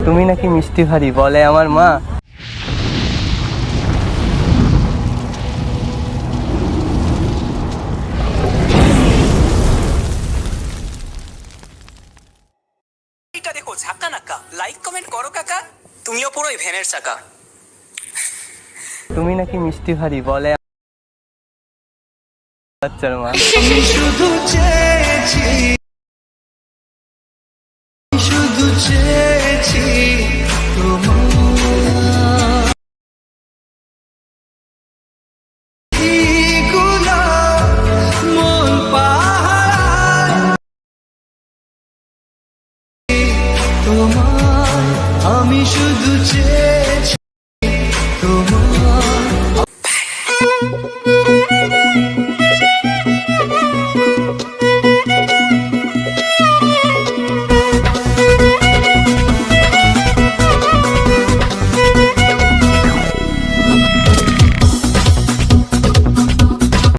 তুমি নাকি মিষ্টি ভারী বলে আমার মা। এটা দেখো ঝাক্কা নাক্কা, লাইক কমেন্ট করো কাকা, তুমিও পুরোই ভ্যানের চাকা। তুমি নাকি মিষ্টি ভারী বলে বাচ্চার মা। আমি শুধু চেয়েছি, শুধু চেয়েছি তোমার গুলো মন পাহাড় তোমার, আমি শুধু চেয়েছি তোমার।